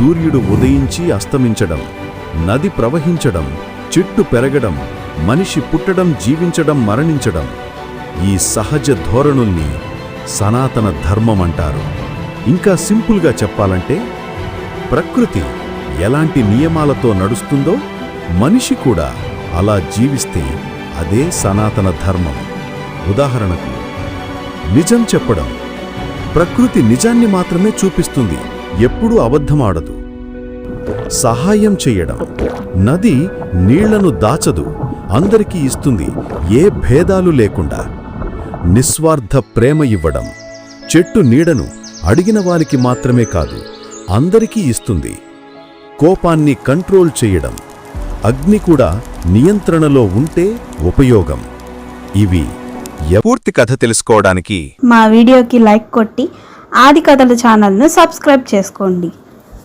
సూర్యుడు ఉదయించి అస్తమించడం, నది ప్రవహించడం, చెట్టు పెరగడం, మనిషి పుట్టడం, జీవించడం, మరణించడం, ఈ సహజ ధోరణుల్ని సనాతన ధర్మమంటారు. ఇంకా సింపుల్గా చెప్పాలంటే, ప్రకృతి ఎలాంటి నియమాలతో నడుస్తుందో మనిషి కూడా అలా జీవిస్తే అదే సనాతన ధర్మం. ఉదాహరణకు, నిజం చెప్పడం. ప్రకృతి నిజాన్ని మాత్రమే చూపిస్తుంది, ఎప్పుడూ అబద్ధమాడదు. సహాయం చెయ్యడం. నది నీళ్లను దాచదు, అందరికీ ఇస్తుంది, ఏ భేదాలు లేకుండా. నిస్వార్థ ప్రేమ ఇవ్వడం. చెట్టు నీడను అడిగిన వారికి మాత్రమే కాదు, అందరికీ ఇస్తుంది. కోపాన్ని కంట్రోల్ చెయ్యడం. అగ్ని కూడా నియంత్రణలో ఉంటే ఉపయోగం. ఇవి పూర్తి కథ తెలుసుకోవడానికి మా వీడియోకి లైక్ కొట్టి ఆది కథల ఛానల్ను సబ్స్క్రైబ్ చేసుకోండి.